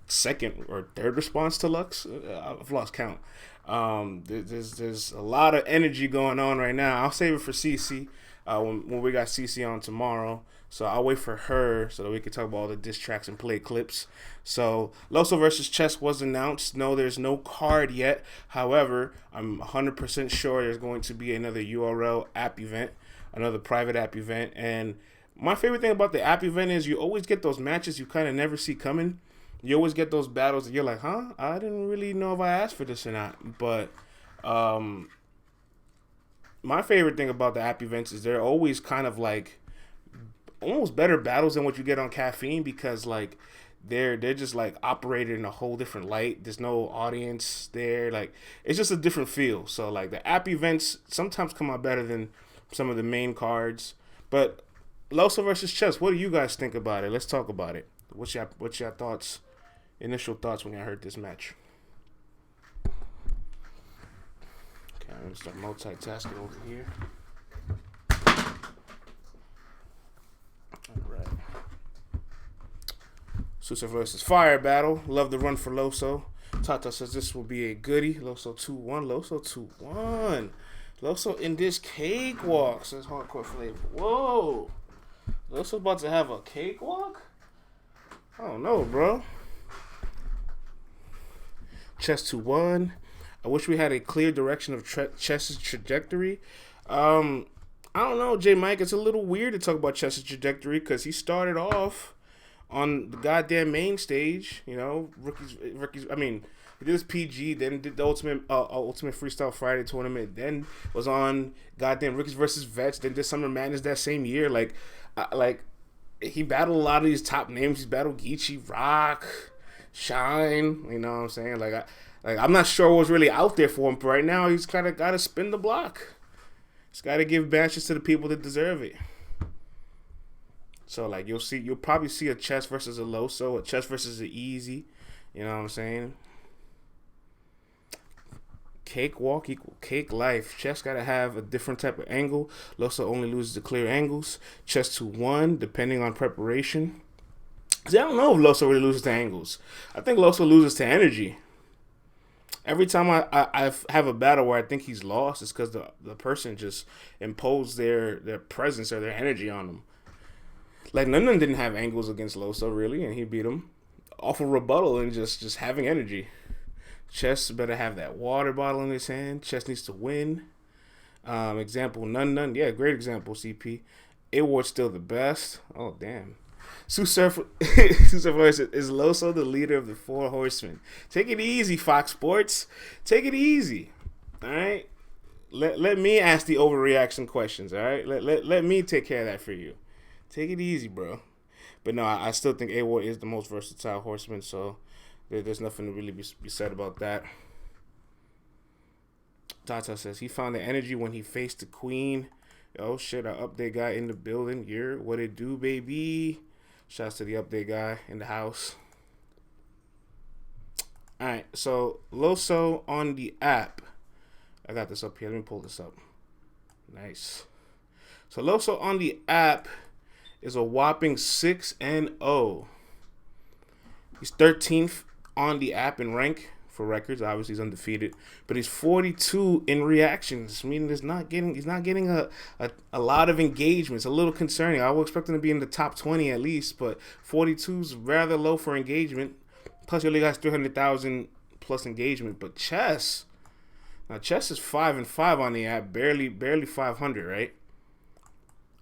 second or third response to Lux. I've lost count. There's a lot of energy going on right now. I'll save it for CC when we got CC on tomorrow. So I'll wait for her so that we can talk about all the diss tracks and play clips. So Loso versus Chess was announced. No, there's no card yet. However, I'm 100% sure there's going to be another URL app event, another private app event. And my favorite thing about the app event is you always get those matches you kind of never see coming. You always get those battles that you're like, huh? I didn't really know if I asked for this or not. But my favorite thing about the app events is they're always kind of like almost better battles than what you get on Caffeine, because like they're just like operated in a whole different light. There's no audience there. Like it's just a different feel. So like the app events sometimes come out better than some of the main cards. But Loso versus Chess, what do you guys think about it? Let's talk about it. What's your thoughts? Initial thoughts when I heard this match. Okay, I'm gonna start multitasking over here. Alright. Susa versus Fire battle. Love the run for Loso. Tata says this will be a goodie. Loso 2-1. Loso 2-1. Loso in this cakewalk, says Hardcore Flavor. Whoa. Loso's about to have a cakewalk? I don't know, bro. Chess 2-1. I wish we had a clear direction of Chess's trajectory. I don't know, J Mike. It's a little weird to talk about Chess's trajectory because he started off on the goddamn main stage. You know, rookies. I mean, he did his PG, then did the Ultimate Freestyle Friday tournament, then was on goddamn Rookies versus Vets, then did Summer Madness that same year. Like he battled a lot of these top names. He's battled Geechee, Rock, Shine. You know what I'm saying? I'm not sure what's really out there for him, but right now he's kind of got to spin the block. He's got to give matches to the people that deserve it. So like you'll probably see a Chess versus a Loso, a Chess versus an Easy. You know what I'm saying? Cakewalk equal cake life. Chess gotta have a different type of angle. Loso only loses to clear angles. Chess 2-1, depending on preparation. See, I don't know if Loso really loses to angles. I think Loso loses to energy. Every time I have a battle where I think he's lost, it's because the person just imposed their presence or their energy on him. Like Nun didn't have angles against Loso really, and he beat him off of rebuttal and just having energy. Chess better have that water bottle in his hand. Chess needs to win. Example, Nun. Yeah, great example, CP. A-Ward's still the best. Oh, damn. Susurf is Loso the leader of the Four Horsemen. Take it easy, Fox Sports. Take it easy. All right? Let me ask the overreaction questions, all right? Let me take care of that for you. Take it easy, bro. But no, I still think A-Ward is the most versatile horseman, so there's nothing to really be said about that. Tata says he found the energy when he faced the queen. Oh shit, our update guy in the building. You're what it do, baby. Shouts to the update guy in the house. Alright, so Loso on the app. I got this up here. Let me pull this up. Nice. So Loso on the app is a whopping 6-0. He's 13th on the app in rank for records. Obviously, he's undefeated, but he's 42 in reactions, meaning he's not getting a lot of engagement. It's a little concerning. I would expect him to be in the top 20 at least, but 42 is rather low for engagement. Plus, he only got 300,000 plus engagement. But Chess is 5-5 on the app, barely 500, right?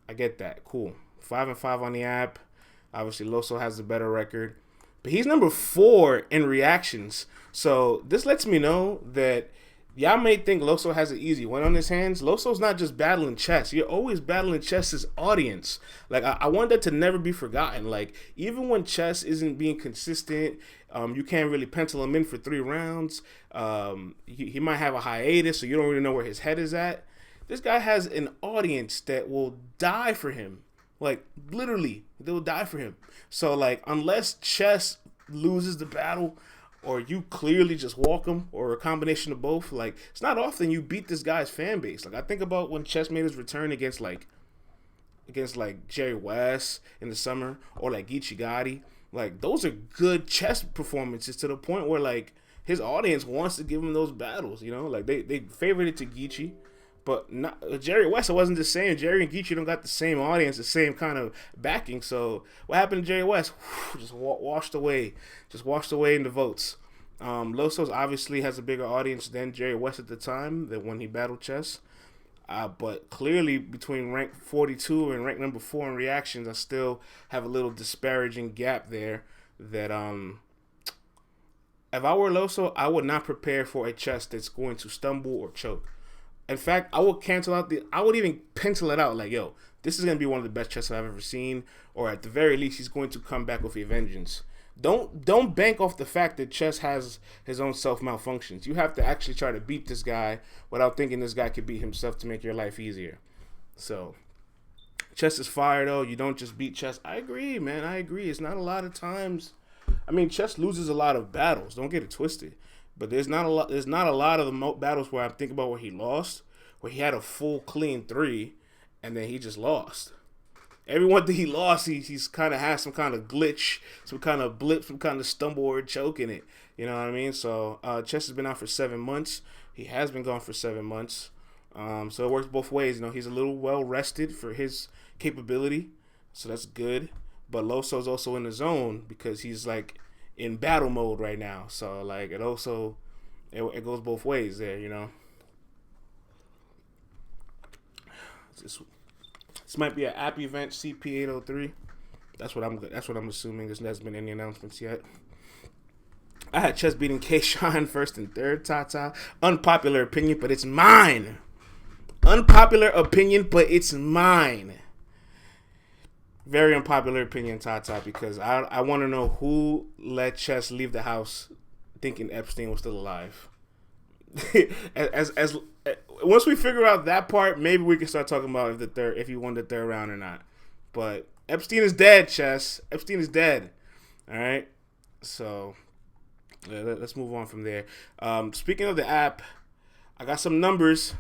I get that. Cool. 5-5 on the app. Obviously, Loso has the better record. But he's number 4 in reactions. So this lets me know that y'all may think Loso has an easy one on his hands. Loso's not just battling Chess. You're always battling Chess's audience. Like, I want that to never be forgotten. Like, even when Chess isn't being consistent, you can't really pencil him in for 3 rounds. He might have a hiatus, so you don't really know where his head is at. This guy has an audience that will die for him. Like, literally, they will die for him. So, like, unless Chess loses the battle or you clearly just walk him or a combination of both, like, it's not often you beat this guy's fan base. Like, I think about when Chess made his return against Jerry West in the summer or, like, Geechee Gotti. Like, those are good chess performances to the point where, like, his audience wants to give him those battles, you know? Like, they favored it to Geechee. But not, Jerry West, it wasn't the same. Jerry and Geechee don't got the same audience, the same kind of backing. So what happened to Jerry West? Whew, just washed away. Just washed away in the votes. Loso's obviously has a bigger audience than Jerry West at the time, than when he battled chess. But clearly, between rank 42 and rank number 4 in reactions, I still have a little disparaging gap there. That if I were Loso, I would not prepare for a chess that's going to stumble or choke. In fact, I would cancel out I would even pencil it out like, yo, this is going to be one of the best chests I've ever seen. Or at the very least, he's going to come back with a vengeance. Don't bank off the fact that chess has his own self-malfunctions. You have to actually try to beat this guy without thinking this guy could beat himself to make your life easier. So, chess is fire, though. You don't just beat chess. I agree, man. I agree. It's not a lot of times. I mean, chess loses a lot of battles. Don't get it twisted. But there's not a lot of the battles where I think about where he lost, where he had a full clean 3, and then he just lost. Everyone that he lost, he's kind of has some kind of glitch, some kind of blip, some kind of stumble or choke in it. You know what I mean? So Chess has been out for 7 months. He has been gone for 7 months. So it works both ways. You know, he's a little well rested for his capability, so that's good. But Loso's also in the zone because he's like in battle mode right now. So like it goes both ways there, you know. This might be an app event, CP803. That's what I'm assuming. There hasn't been any announcements yet. I had Chess beating K-Shine first and third, Tata. Unpopular opinion, but it's mine. Unpopular opinion, but it's mine. Very unpopular opinion, Tata, because I want to know who let Chess leave the house thinking Epstein was still alive. as once we figure out that part, maybe we can start talking about if he won the third round or not. But Epstein is dead, Chess. Epstein is dead. All right. So let's move on from there. Speaking of the app, I got some numbers.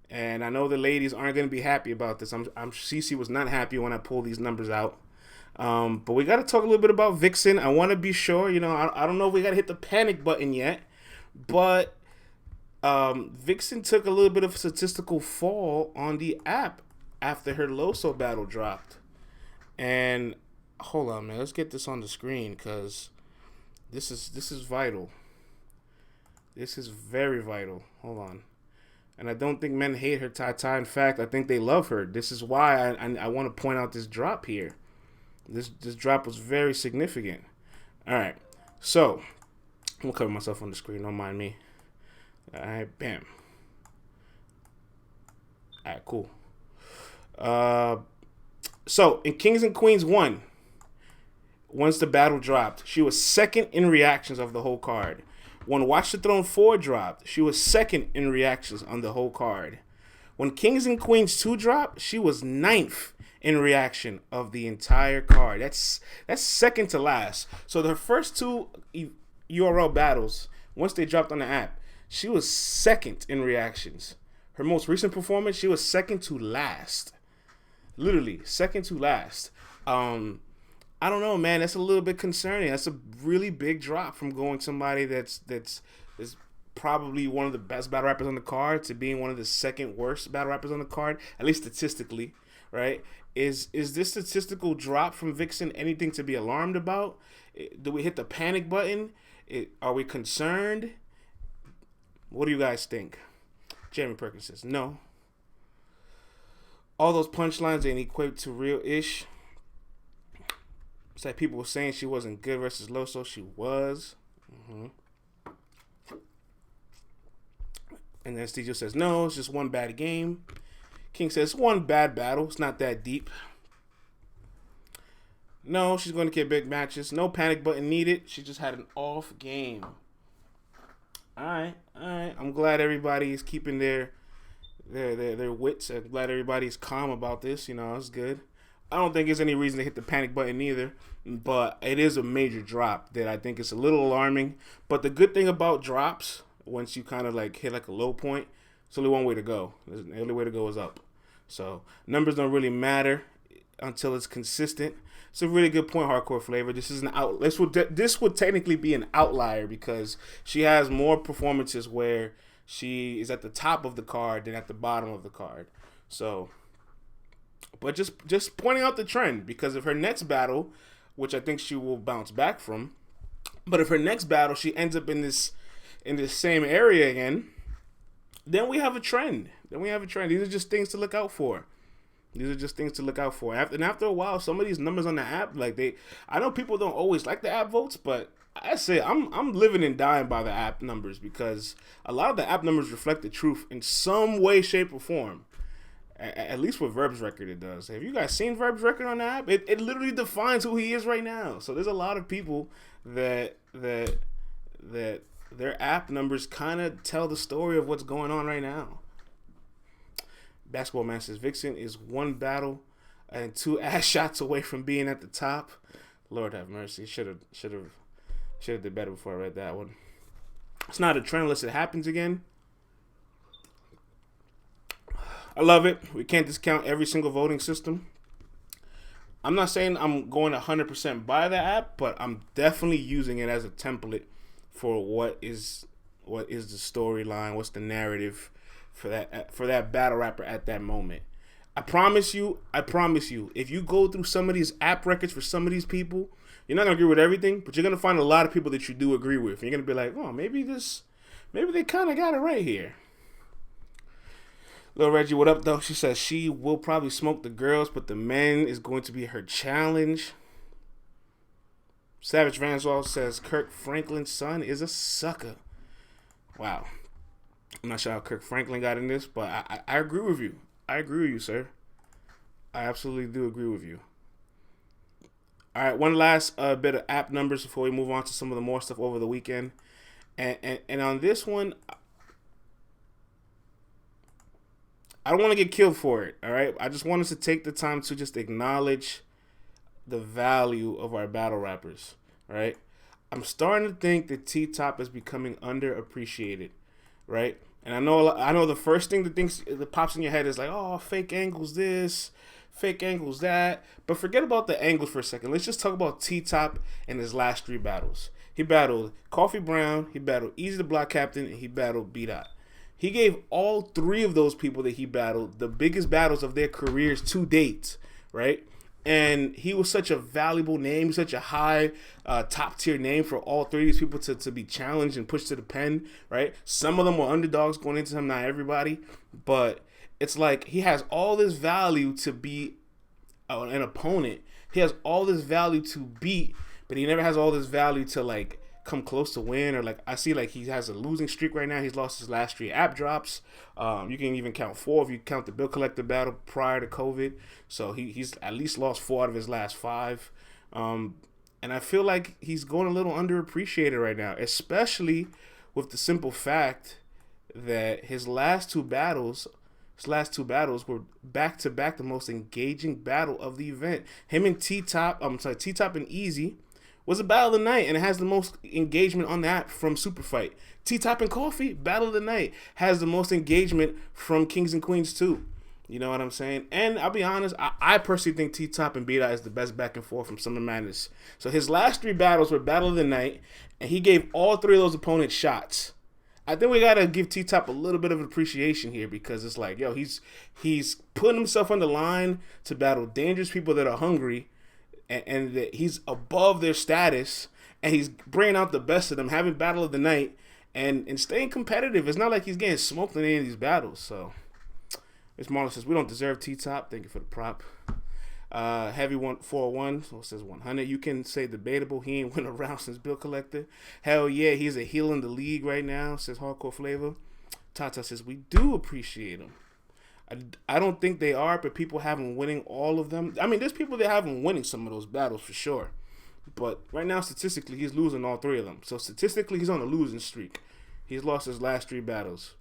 And I know the ladies aren't going to be happy about this. Cece was not happy when I pulled these numbers out. But we got to talk a little bit about Vixen. I want to be sure. You know, I don't know if we got to hit the panic button yet. But Vixen took a little bit of a statistical fall on the app after her Loso battle dropped. And hold on, man. Let's get this on the screen because this is vital. This is very vital. Hold on. And I don't think men hate her, Tata. In fact, I think they love her. This is why I want to point out this drop here. This drop was very significant. All right. So, I'm going to cover myself on the screen. Don't mind me. All right. Bam. All right. Cool. So, in Kings and Queens 1, once the battle dropped, she was second in reactions of the whole card. When Watch the Throne 4 dropped, she was second in reactions on the whole card. When Kings and Queens 2 dropped, she was 9th in reaction of the entire card. That's second to last. So the first 2 URL battles, once they dropped on the app, she was second in reactions. Her most recent performance, she was second to last. Literally, second to last. I don't know, man. That's a little bit concerning. That's a really big drop from going somebody that's probably one of the best battle rappers on the card to being one of the second worst battle rappers on the card, at least statistically, right? Is this statistical drop from Vixen anything to be alarmed about? Do we hit the panic button? Are we concerned? What do you guys think? Jeremy Perkins says no. All those punchlines ain't equate to real-ish. It's like people were saying she wasn't good versus Loso. She was. And then Steve says, no, it's just one bad game. King says, one bad battle. It's not that deep. No, she's going to get big matches. No panic button needed. She just had an off game. All right. I'm glad everybody's keeping their wits. I'm glad everybody's calm about this. You know, it's good. I don't think there's any reason to hit the panic button either, but it is a major drop that I think is a little alarming. But the good thing about drops, once you kind of like hit like a low point, it's only one way to go. The only way to go is up. So numbers don't really matter until it's consistent. It's a really good point, Hardcore Flavor. This is an out. This would technically be an outlier because she has more performances where she is at the top of the card than at the bottom of the card. So, but just pointing out the trend, because if her next battle, which I think she will bounce back from, but if her next battle she ends up in this same area again, then we have a trend. These are just things to look out for. After a while, some of these numbers on the app, I know people don't always like the app votes, but I say I'm living and dying by the app numbers, because a lot of the app numbers reflect the truth in some way, shape, or form. At least with Verb's record, it does. Have you guys seen Verb's record on the app? It literally defines who he is right now. So there's a lot of people that their app numbers kind of tell the story of what's going on right now. Basketball Masters Vixen is 1 battle and 2 ass shots away from being at the top. Lord have mercy. Should have did better before I read that one. It's not a trend unless it happens again. I love it. We can't discount every single voting system. I'm not saying I'm going 100% by the app, but I'm definitely using it as a template for what is the storyline, what's the narrative for that battle rapper at that moment. I promise you, if you go through some of these app records for some of these people, you're not gonna agree with everything, but you're gonna find a lot of people that you do agree with. And you're gonna be like, oh, maybe they kind of got it right here. Lil Reggie, what up though? She says she will probably smoke the girls, but the men is going to be her challenge. Savage Vanswell says Kirk Franklin's son is a sucker. Wow. I'm not sure how Kirk Franklin got in this, but I agree with you. I agree with you, sir. I absolutely do agree with you. All right, one last bit of app numbers before we move on to some of the more stuff over the weekend. And on this one, I don't want to get killed for it, all right? I just want us to take the time to just acknowledge the value of our battle rappers, all right? I'm starting to think that T-Top is becoming underappreciated, right? And I know the first thing that pops in your head is like, oh, fake angles this, fake angles that. But forget about the angles for a second. Let's just talk about T-Top and his last 3 battles. He battled Coffee Brown, he battled Easy the Block Captain, and he battled B-Dot. He gave all 3 of those people that he battled the biggest battles of their careers to date, right? And he was such a valuable name, such a high top tier name for all 3 of these people to be challenged and pushed to the pen, right? Some of them were underdogs going into him, not everybody. But it's like he has all this value to be an opponent. He has all this value to beat, but he never has all this value to like come close to win, or like I see like he has a losing streak right now. He's lost his last 3 app drops. You can even count 4 if you count the Bill Collector battle prior to COVID. So he's at least lost 4 out of his last 5. And I feel like he's going a little underappreciated right now, especially with the simple fact that his last two battles were back-to-back the most engaging battle of the event. Him and T-Top and Easy was a battle of the night, and it has the most engagement on the app from Super Fight. T-Top and Coffee, battle of the night, has the most engagement from Kings and Queens too. You know what I'm saying? And I'll be honest, I personally think T-Top and B-Dot is the best back and forth from Summer Madness. So his last 3 battles were battle of the night, and he gave all 3 of those opponents shots. I think we gotta give T-Top a little bit of appreciation here, because it's like, yo, he's putting himself on the line to battle dangerous people that are hungry, and that he's above their status, and he's bringing out the best of them, having battle of the night, and staying competitive. It's not like he's getting smoked in any of these battles. So, Miss Marlon says, we don't deserve T-Top. Thank you for the prop. Heavy 401 says 100. You can say debatable. He ain't win a round since Bill Collector. Hell yeah, he's a heel in the league right now, says Hardcore Flavor. Tata says, we do appreciate him. I don't think they are, but people have him winning all of them. I mean, there's people that have him winning some of those battles for sure. But right now, statistically, he's losing all 3 of them. So statistically, he's on a losing streak. He's lost his last 3 battles.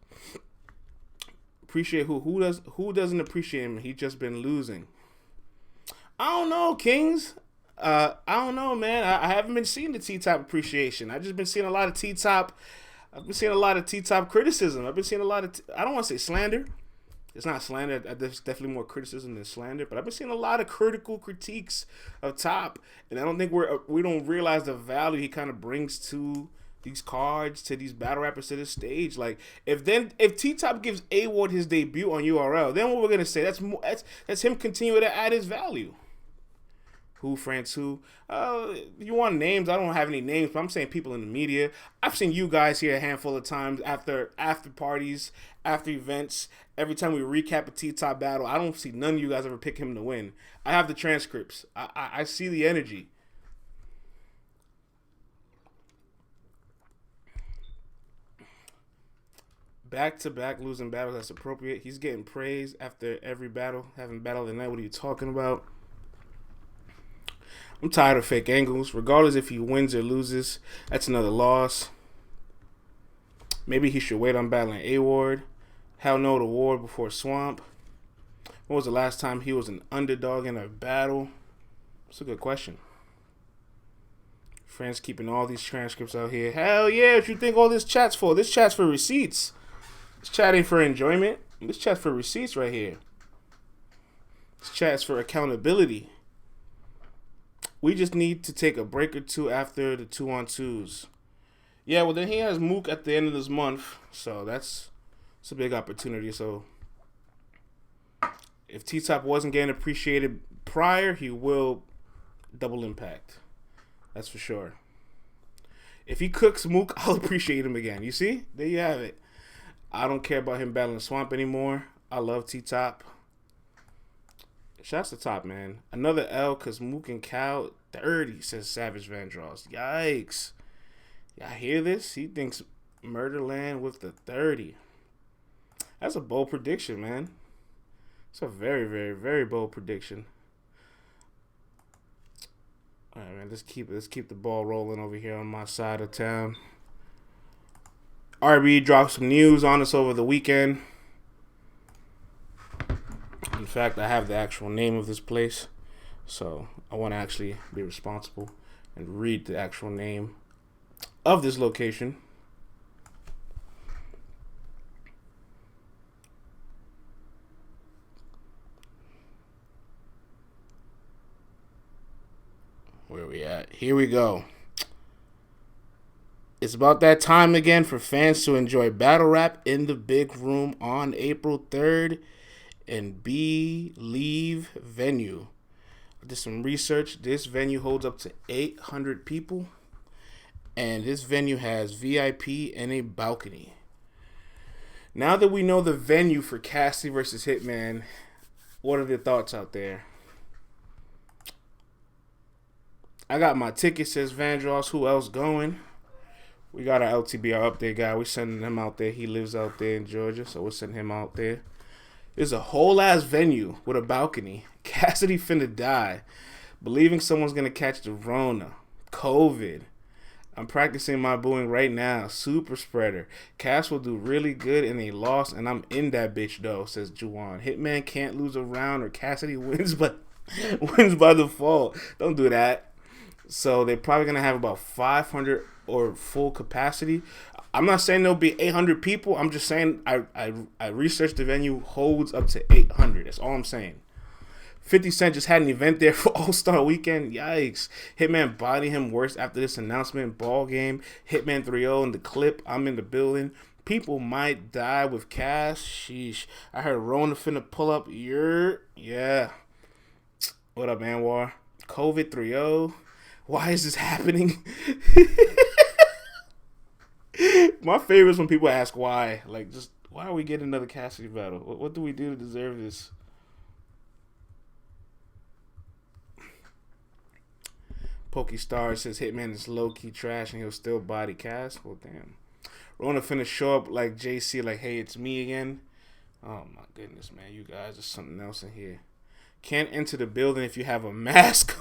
Appreciate who doesn't appreciate him? He just been losing. I don't know, Kings. I don't know, man. I haven't been seeing the T-Top appreciation. I've just been seeing a lot of T-Top. I've been seeing a lot of T-Top criticism. I've been seeing a lot of I don't want to say slander. It's not slander. There's definitely more criticism than slander. But I've been seeing a lot of critical critiques of Top, and I don't think we don't realize the value he kind of brings to these cards, to these battle rappers, to this stage. Like if T Top gives A Ward his debut on URL, then what we're gonna say? That's him continuing to add his value. Who, France, who? You want names? I don't have any names, but I'm saying people in the media. I've seen you guys here a handful of times after parties, after events. Every time we recap a T-Top battle, I don't see none of you guys ever pick him to win. I have the transcripts. I see the energy. Back-to-back losing battles, that's appropriate. He's getting praise after every battle, having battle of the night. What are you talking about? I'm tired of fake angles. Regardless if he wins or loses, that's another loss. Maybe he should wait on battling A Ward. Hell no to Ward before Swamp. When was the last time he was an underdog in a battle? That's a good question. Friends keeping all these transcripts out here. Hell yeah, what you think all this chat's for? This chat's for receipts. This chat ain't for enjoyment. This chat's for receipts right here. This chat's for accountability. We just need to take a break or two after the 2-on-2s. Yeah, well then he has Mook at the end of this month, so it's a big opportunity. So if T-Top wasn't getting appreciated prior, he will double impact. That's for sure. If he cooks Mook, I'll appreciate him again. You see? There you have it. I don't care about him battling Swamp anymore. I love T-Top. Shouts to Top, man. Another L because Mook and Cal 30, says Savage Vandross. Yikes. Y'all hear this? He thinks Murderland with the 30. That's a bold prediction, man. It's a very, very, very bold prediction. All right, man. Let's keep the ball rolling over here on my side of town. RB dropped some news on us over the weekend. In fact, I have the actual name of this place, so I want to actually be responsible and read the actual name of this location. Where are we at? Here we go. It's about that time again for fans to enjoy battle rap in the big room on April 3rd. And Believe Venue. I did some research. This venue holds up to 800 people. And this venue has VIP and a balcony. Now that we know the venue for Cassidy versus Hitman, what are the thoughts out there? I got my ticket, says Vandross. Who else going? We got our LTBR update guy. We're sending him out there. He lives out there in Georgia, so we're sending him out there. There's a whole ass venue with a balcony. Cassidy finna die. Believing someone's gonna catch the Rona. COVID. I'm practicing my booing right now. Super spreader. Cass will do really good in a loss, and I'm in that bitch though, says Juwan. Hitman can't lose a round or Cassidy wins but wins by default. Don't do that. So they're probably gonna have about 500 or full capacity. I'm not saying there'll be 800 people. I'm just saying I researched the venue holds up to 800. That's all I'm saying. 50 Cent just had an event there for All-Star Weekend. Yikes. Hitman body him worse after this announcement. Ball game. Hitman 3-0 in the clip. I'm in the building. People might die with Cash. Sheesh. I heard Rona finna pull up. Yeah. What up, Anwar? COVID 3-0. Why is this happening? My favorite is when people ask why. Like, just, why are we getting another Cassidy battle? What do we do to deserve this? Pokestar says Hitman is low-key trash and he'll still body Cass. Well, damn. Rona finna show up like JC, like, hey, it's me again. Oh, my goodness, man. You guys, there's something else in here. Can't enter the building if you have a mask.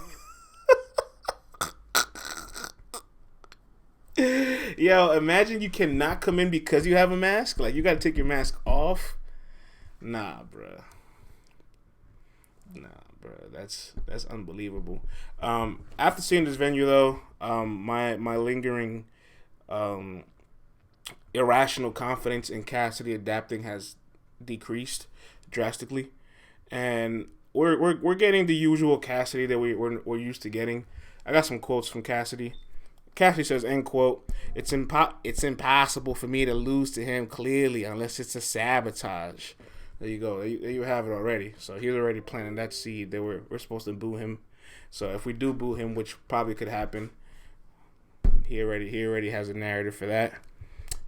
Yo, imagine you cannot come in because you have a mask. Like, you got to take your mask off. Nah, bruh. That's unbelievable. After seeing this venue, though, my lingering irrational confidence in Cassidy adapting has decreased drastically, and we're getting the usual Cassidy that we're used to getting. I got some quotes from Cassidy. Cassidy says, end quote, it's impossible for me to lose to him clearly unless it's a sabotage. There you go. There you have it already. So he's already planting that seed that we're supposed to boo him. So if we do boo him, which probably could happen, he already has a narrative for that.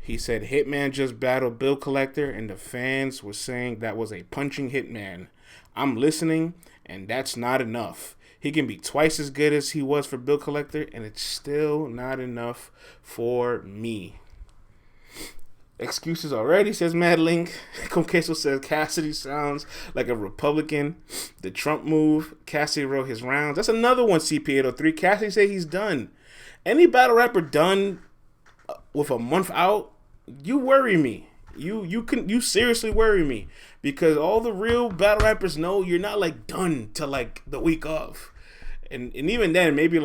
He said Hitman just battled Bill Collector and the fans were saying that was a punching Hitman. I'm listening, and that's not enough. He can be twice as good as he was for Bill Collector, and it's still not enough for me. Excuses already, says Madlink. Conqueso says Cassidy sounds like a Republican. The Trump move. Cassidy wrote his rounds. That's another one, CP803. Cassidy said he's done. Any battle rapper done with a month out, you worry me. You seriously worry me, because all the real battle rappers know you're not like done till like the week of, and even then maybe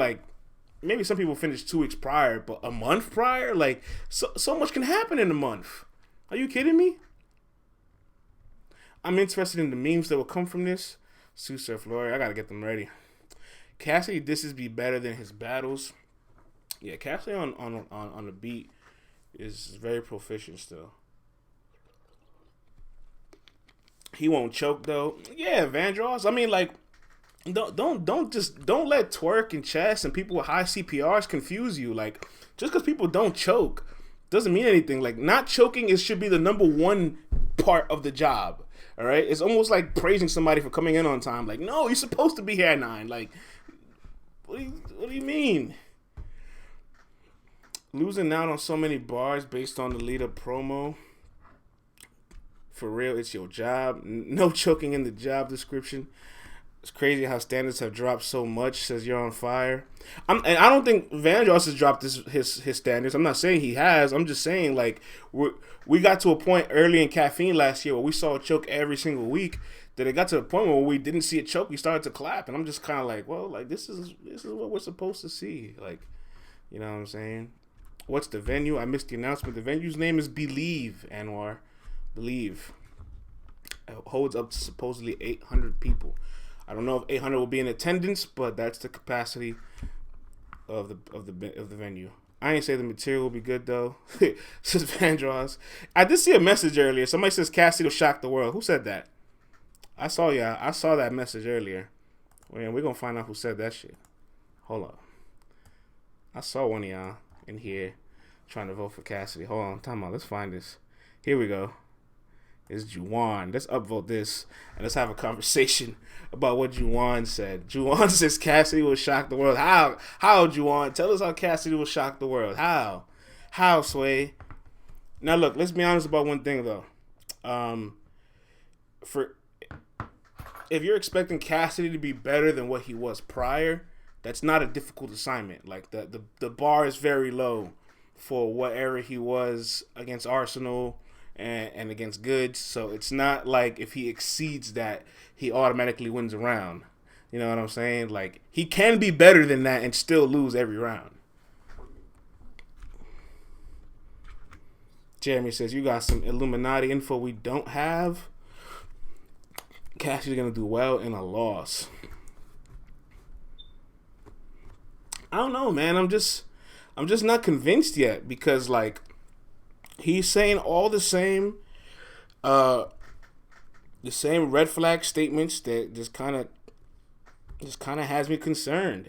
some people finish 2 weeks prior, but a month prior, like so much can happen in a month. Are you kidding me? I'm interested in the memes that will come from this. Sue Surf Lawyer, I gotta get them ready. Cassidy disses be better than his battles. Yeah, Cassidy on the beat is very proficient still. He won't choke though. Yeah, Vandross. I mean, like, don't let twerk and chess and people with high CPRs confuse you. Like, just because people don't choke doesn't mean anything. Like, not choking should be the number one part of the job. All right, it's almost like praising somebody for coming in on time. Like, no, you're supposed to be here at 9. Like, what do you mean? Losing out on so many bars based on the lead-up promo. For real, it's your job. No choking in the job description. It's crazy how standards have dropped so much, says You're on Fire. And I don't think Vandross has dropped his standards. I'm not saying he has. I'm just saying, like, we got to a point early in Caffeine last year where we saw a choke every single week, that it got to a point where we didn't see a choke, we started to clap. And I'm just kind of like, well, like, this is what we're supposed to see. Like, you know what I'm saying? What's the venue? I missed the announcement. The venue's name is Believe, Anwar. Believe. It holds up to supposedly 800 people. I don't know if 800 will be in attendance, but that's the capacity of the venue. I ain't say the material will be good though. Says Vandross. I did see a message earlier. Somebody says Cassidy will shock the world. Who said that? I saw that message earlier. Well, we're gonna find out who said that shit. Hold up. I saw one of y'all in here trying to vote for Cassidy. Hold on, time out. Let's find this. Here we go. It's Juwan. Let's upvote this and let's have a conversation about what Juwan said. Juwan says Cassidy will shock the world. How, Juwan? Tell us how Cassidy will shock the world. How, Sway? Now look, let's be honest about one thing though. If you're expecting Cassidy to be better than what he was prior, that's not a difficult assignment. Like the bar is very low for what era he was against Arsenal and against Goods. So it's not like if he exceeds that, he automatically wins a round. You know what I'm saying? Like, he can be better than that and still lose every round. Jeremy says, you got some Illuminati info we don't have. Cassidy's going to do well in a loss. I don't know, man. I'm just not convinced yet, because, like, he's saying all the same red flag statements that just kind of has me concerned.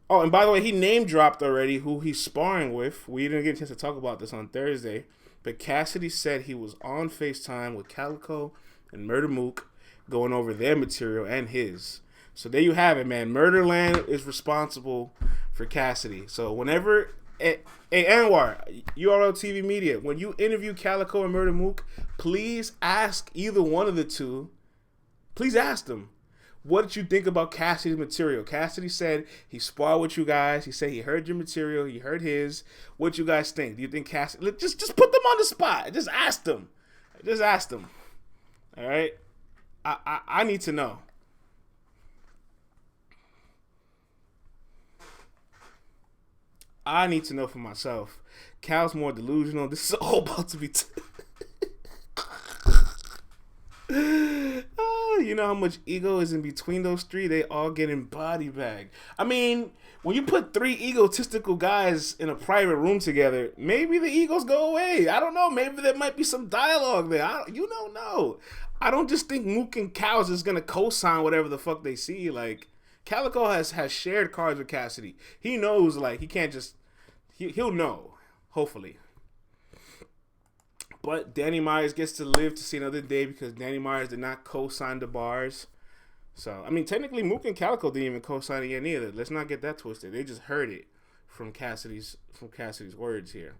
Oh, and by the way, he name dropped already who he's sparring with. We didn't get a chance to talk about this on Thursday, but Cassidy said he was on FaceTime with Calico and Murder Mook going over their material and his. So there you have it, man. Murderland is responsible for Cassidy. So whenever... Hey, Anwar, URL TV Media, when you interview Calico and Murder Mook, please ask either one of the two, please ask them, what did you think about Cassidy's material? Cassidy said he sparred with you guys. He said he heard your material. He heard his. What you guys think? Do you think Cassidy... Just put them on the spot. Just ask them. Just ask them. All right? I need to know. I need to know for myself. Cal's more delusional. This is all about to be... You know how much ego is in between those three? They all getting body bagged. I mean, when you put three egotistical guys in a private room together, maybe the egos go away. I don't know. Maybe there might be some dialogue there. You don't know. I don't just think Mook and Cows is going to co-sign whatever the fuck they see. Like, Calico has shared cards with Cassidy. He knows, like, he can't just... He'll know, hopefully. But Danny Myers gets to live to see another day because Danny Myers did not co-sign the bars. So, I mean, technically, Mook and Calico didn't even co-sign it yet either. Let's not get that twisted. They just heard it from Cassidy's words here.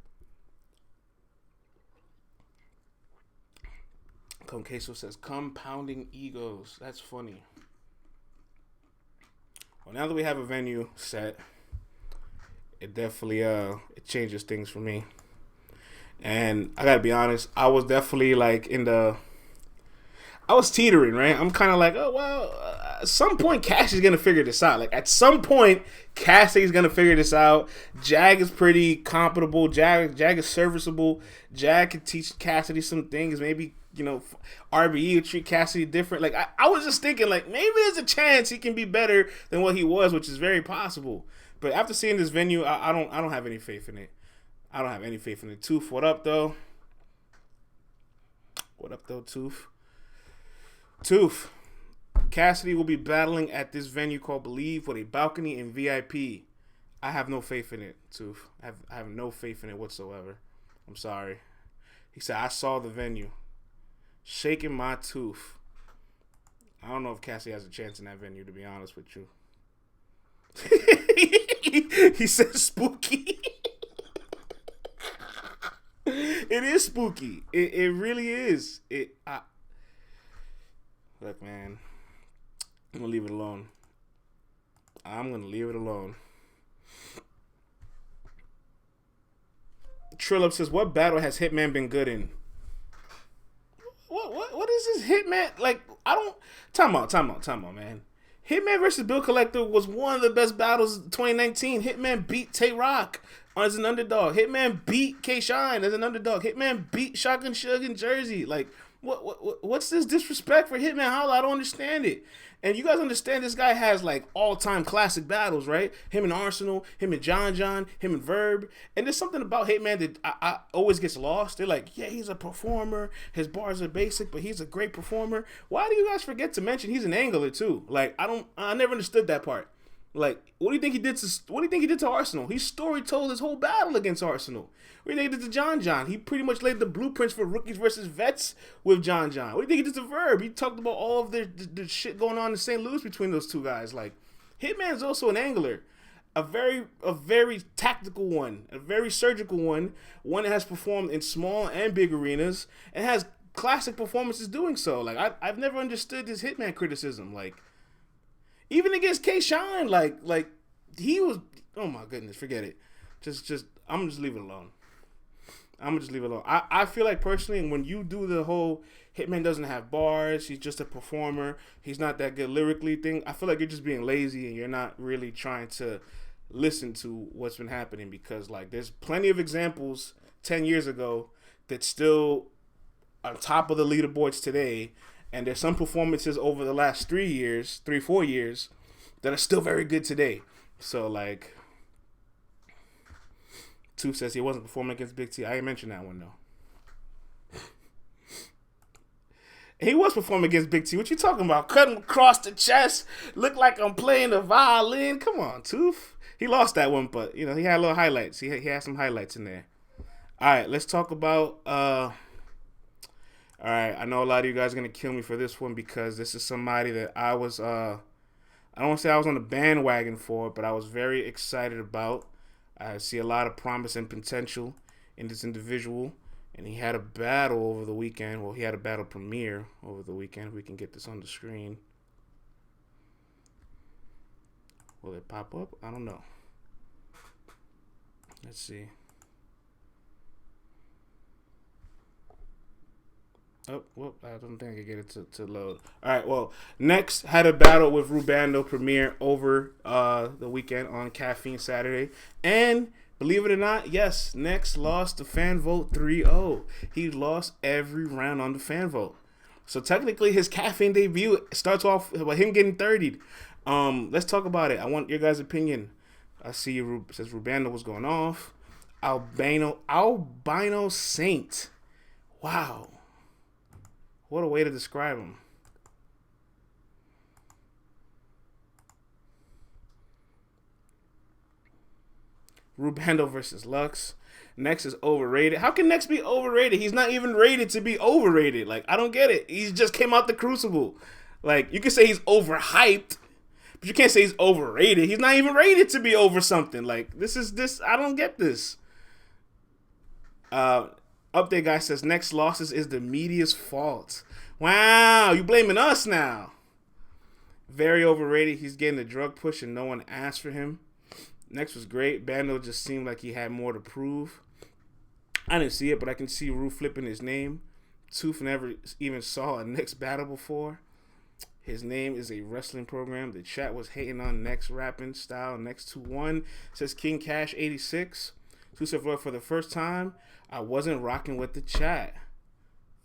Queso says, compounding egos. That's funny. Well, now that we have a venue set, it definitely it changes things for me. And I gotta be honest, I was definitely like I was teetering, right? I'm kind of like, oh, well, at some point, Cassidy's going to figure this out. Like, at some point, Cassidy's going to figure this out. Jag is pretty compatible. Jag is serviceable. Jag can teach Cassidy some things. Maybe, RBE will treat Cassidy different. Like, I was just thinking, like, maybe there's a chance he can be better than what he was, which is very possible. But after seeing this venue, I don't have any faith in it. I don't have any faith in it. Tooth, what up, though? What up, though, Tooth? Tooth, Cassidy will be battling at this venue called Believe with a balcony and VIP. I have no faith in it, Tooth. I have no faith in it whatsoever. I'm sorry. He said, I saw the venue. Shaking my tooth. I don't know if Cassidy has a chance in that venue, to be honest with you. He said spooky. It is spooky. It really is. Look, man, I'm going to leave it alone. Trillip says, what battle has Hitman been good in? What is this Hitman? Like, time out, man. Hitman versus Bill Collector was one of the best battles of 2019. Hitman beat Tay Roc as an underdog. Hitman beat K-Shine as an underdog. Hitman beat Shotgun Suge in Jersey. Like, what's this disrespect for Hitman Holla? I don't understand it. And you guys understand this guy has like all-time classic battles, right? Him and Arsenal, him and John, him and Verb. And there's something about Hitman that I always gets lost. They're like, yeah, he's a performer. His bars are basic, but he's a great performer. Why do you guys forget to mention he's an angler too? Like, I never understood that part. Like, what do you think he did to Arsenal? He story told his whole battle against Arsenal. What do you think he did to John? He pretty much laid the blueprints for rookies versus vets with John. What do you think he did to Verb? He talked about all of the shit going on in St. Louis between those two guys. Like, Hitman's also an angler. A very tactical one. A very surgical one. One that has performed in small and big arenas and has classic performances doing so. Like, I've never understood this Hitman criticism. Like, even against K-Shine, like he was, oh my goodness, forget it. I'm gonna just leave it alone. I feel like personally, when you do the whole Hitman doesn't have bars, he's just a performer, he's not that good lyrically thing, I feel like you're just being lazy and you're not really trying to listen to what's been happening, because like there's plenty of examples 10 years ago that's still on top of the leaderboards today. And there's some performances over the last 4 years, that are still very good today. So, like, Tooth says he wasn't performing against Big T. I ain't mentioned that one, though. He was performing against Big T. What you talking about? Cut him across the chest. Look like I'm playing the violin. Come on, Tooth. He lost that one, but, he had little highlights. He had some highlights in there. All right, let's talk about... All right, I know a lot of you guys are going to kill me for this one, because this is somebody that I was, I don't want to say I was on the bandwagon for, but I was very excited about. I see a lot of promise and potential in this individual, and he had a battle over the weekend. Well, he had a battle premiere over the weekend. If we can get this on the screen. Will it pop up? I don't know. Let's see. Oh, whoop, I don't think I can get it to load. All right, well, next had a battle with Ru Bando premiere over the weekend on Caffeine Saturday. And believe it or not, yes, Next lost the fan vote 3-0. He lost every round on the fan vote. So technically, his Caffeine debut starts off with him getting 30'd. Let's talk about it. I want your guys' opinion. I see says Ru Bando was going off. Albino Saint. Wow. What a way to describe him. Ru Bando versus Lux. Nex is overrated. How can Nex be overrated? He's not even rated to be overrated. Like, I don't get it. He just came out the Crucible. Like, you can say he's overhyped, but you can't say he's overrated. He's not even rated to be over something. Like, I don't get this. Update guy says Nex losses is the media's fault. Wow, you blaming us now. Very overrated. He's getting the drug push and no one asked for him. Next was great. Bando just seemed like he had more to prove. I didn't see it, but I can see Ru flipping his name. Tooth never even saw a Nex battle before. His name is a wrestling program. The chat was hating on Nex rapping style. Nex 2-1 says King Cash 86. Tooth said for the first time, I wasn't rocking with the chat.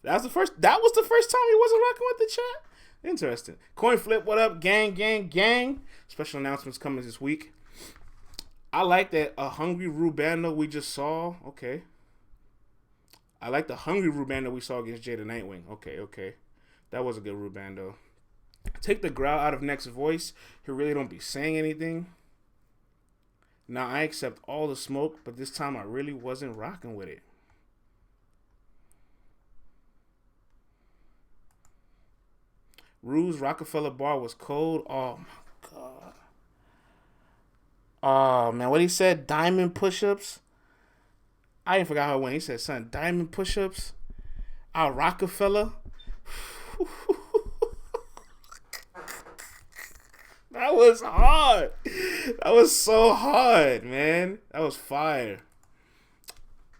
That was the first time he wasn't rocking with the chat. Interesting. Coin flip, what up? Gang, gang, gang. Special announcements coming this week. I like that a hungry Ru Bando we just saw. Okay. I like the hungry Ru Bando we saw against Jada Nightwing. Okay. That was a good Ru Bando. Take the growl out of Nex's voice. He really don't be saying anything. Now I accept all the smoke, but this time I really wasn't rocking with it. Ru's Rockefeller bar was cold. Oh my god. Oh, man, what he said, diamond push-ups. I even forgot how it went. He said, son, diamond push-ups. Rockefeller. That was hard. That was so hard, man. That was fire.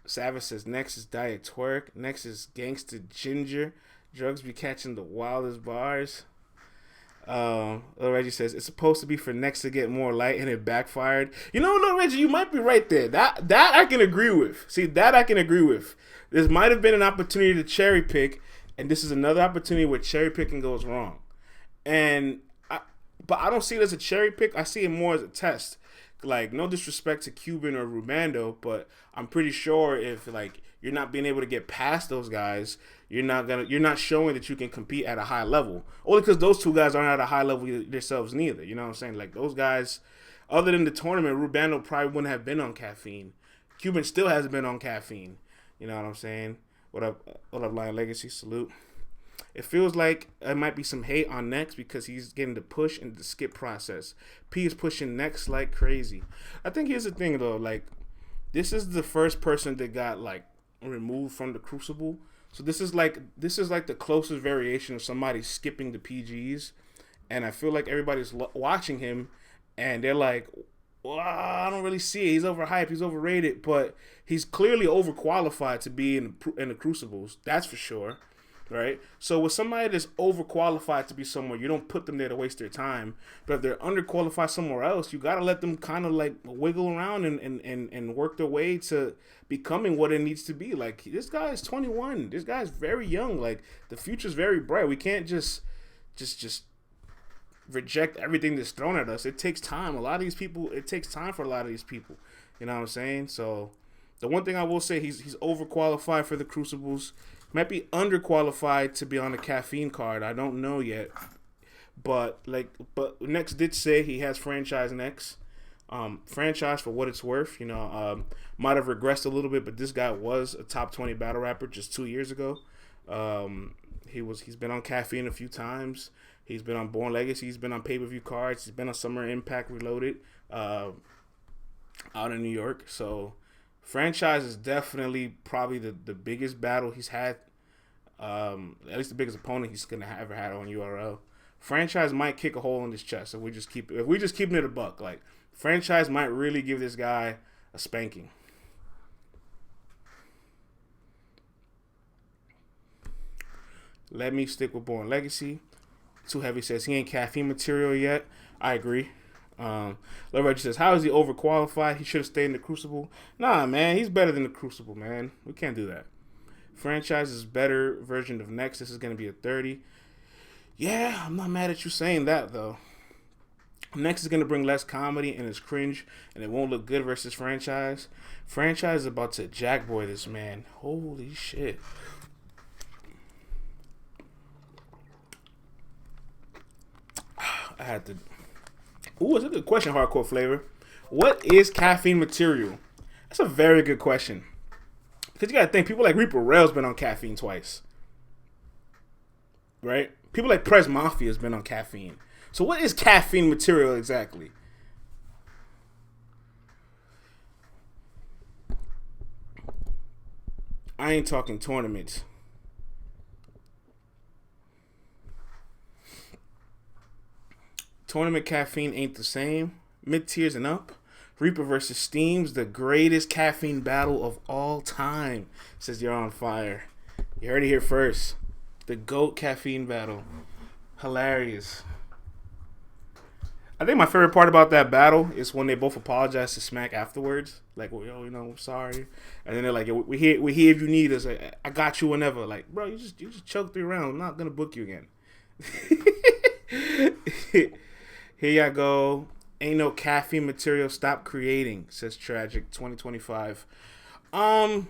Savage says, Nex is diet twerk. Nex is gangster ginger. Drugs be catching the wildest bars. Reggie says it's supposed to be for Nex to get more light and it backfired. You know what, Reggie, you might be right there. That I can agree with. See, that I can agree with. This might have been an opportunity to cherry pick, and this is another opportunity where cherry picking goes wrong. But I don't see it as a cherry pick. I see it more as a test. Like, no disrespect to Cuban or Ru Bando, but I'm pretty sure if like you're not being able to get past those guys, you're not showing that you can compete at a high level. Only because those two guys aren't at a high level themselves neither. You know what I'm saying? Like, those guys, other than the tournament, Ru Bando probably wouldn't have been on Caffeine. Cuban still hasn't been on Caffeine. You know what I'm saying? What up, Lion Legacy? Salute. It feels like it might be some hate on Nex because he's getting the push and the skip process. P is pushing Nex like crazy. I think here's the thing though, like, this is the first person that got like removed from the Crucible. So this is like the closest variation of somebody skipping the PGs, and I feel like everybody's watching him, and they're like, well, I don't really see it. He's overhyped. He's overrated, but he's clearly overqualified to be in the Crucibles. That's for sure, right? So with somebody that's overqualified to be somewhere, you don't put them there to waste their time. But if they're underqualified somewhere else, you gotta let them kind of like wiggle around and work their way to becoming what it needs to be. Like, this guy is 21. This guy's very young. Like, the future's very bright. We can't just reject everything that's thrown at us. It takes time. It takes time for a lot of these people. You know what I'm saying? So the one thing I will say, he's overqualified for the Crucibles. Might be underqualified to be on the Caffeine card. I don't know yet. But Nex did say he has franchise Nex. Franchise for what it's worth. You know, might have regressed a little bit, but this guy was a top 20 battle rapper just 2 years ago. He's been on Caffeine a few times. He's been on Born Legacy. He's been on pay-per-view cards. He's been on Summer Impact Reloaded out in New York. So franchise is definitely probably the biggest battle he's had. At least the biggest opponent he's gonna ever had on URL. Franchise might kick a hole in his chest if we just keep it a buck. Like, franchise might really give this guy a spanking. Let me stick with Born Legacy. Too Heavy says he ain't Caffeine material yet. I agree. Love Reggie says, how is he overqualified? He should have stayed in the Crucible. Nah, man, he's better than the Crucible, man. We can't do that. Franchise is better version of Next. This is going to be a 30. Yeah, I'm not mad at you saying that, though. Next is going to bring less comedy and it's cringe and it won't look good versus Franchise. Franchise is about to jackboy this man. Holy shit. I had to. Ooh, it's a good question, Hardcore Flavor. What is caffeine material? That's a very good question. Because you got to think, people like Reaper Rail's been on caffeine twice. Right? People like Prez Mafia has been on caffeine. So what is caffeine material exactly? I ain't talking tournaments. Tournament caffeine ain't the same. Mid-tiers and up. Reaper versus Steam's the greatest caffeine battle of all time. Says you're on fire. You heard it here first. The GOAT caffeine battle. Hilarious. I think my favorite part about that battle is when they both apologize to Smack afterwards. Like, well, yo, I'm sorry. And then they're like, yo, we here if you need us. Like, I got you whenever. Like, bro, you just choked 3 rounds. I'm not gonna book you again. Here y'all go. Ain't no caffeine material. Stop creating, says Tragic 2025. I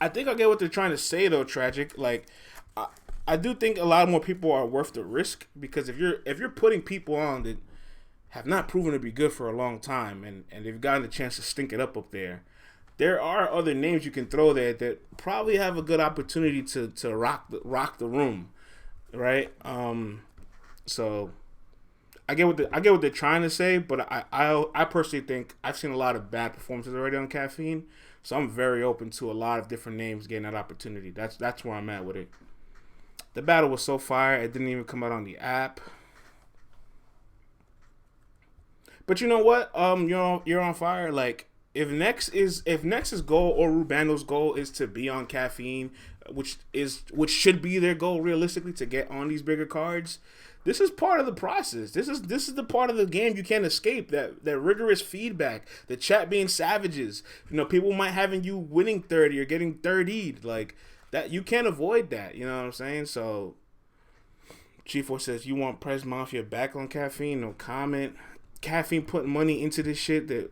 think I get what they're trying to say though, Tragic. Like, I do think a lot more people are worth the risk, because if you're putting people on that have not proven to be good for a long time and they've gotten the chance to stink it up there are other names you can throw there that probably have a good opportunity to rock the room, right? So I get what they're trying to say, but I personally think I've seen a lot of bad performances already on caffeine, so I'm very open to a lot of different names getting that opportunity. That's where I'm at with it. The battle was so fire, it didn't even come out on the app. But you know what? You're on fire. Like, if Nex's goal or Ru Bando's goal is to be on caffeine, which should be their goal realistically, to get on these bigger cards, this is part of the process. This is the part of the game you can't escape. That rigorous feedback, the chat being savages. People might having you winning 30 or getting 30'd. Like, that, you can't avoid that. You know what I'm saying? So Chief Force says, you want Prez Mafia back on caffeine? No comment. Caffeine putting money into this shit that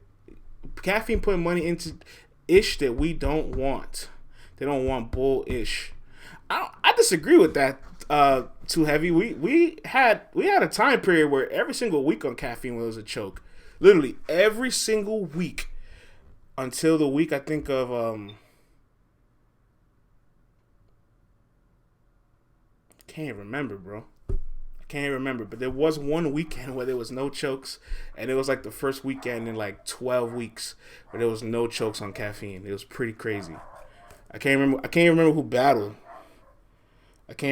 we don't want. They don't want bull-ish. I disagree with that. Too heavy. We had a time period where every single week on caffeine was a choke. Literally every single week until the week I think of can't remember, bro. Can't remember, but there was one weekend where there was no chokes, and it was like the first weekend in like 12 weeks where there was no chokes on caffeine. It was pretty crazy. I can't remember who battled. If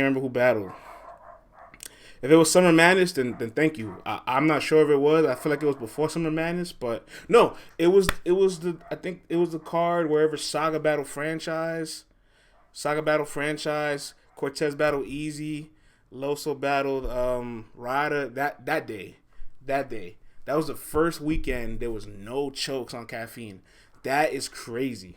it was Summer Madness, then thank you. I'm not sure if it was. I feel like it was before Summer Madness, but no, it was I think it was the card wherever Saga Battle Franchise, Cortez battled Easy. Loso battled Ryder that day. That was the first weekend there was no chokes on caffeine. That is crazy.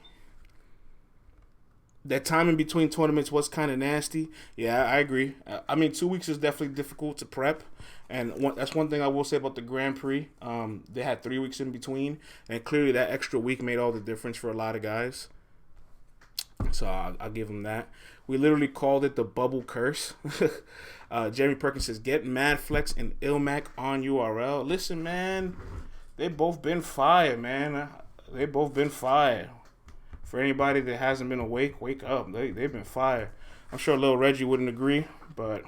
That time in between tournaments was kind of nasty. Yeah, I agree. I mean, 2 weeks is definitely difficult to prep. And that's one thing I will say about the Grand Prix. They had 3 weeks in between. And clearly that extra week made all the difference for a lot of guys. So I'll give them that. We literally called it the bubble curse. Jeremy Perkins says, get Mad Flex and Ilmac on URL. Listen, man, they both been fire, man. They both been fire. For anybody that hasn't been awake, wake up. They've been fire. I'm sure Lil Reggie wouldn't agree, but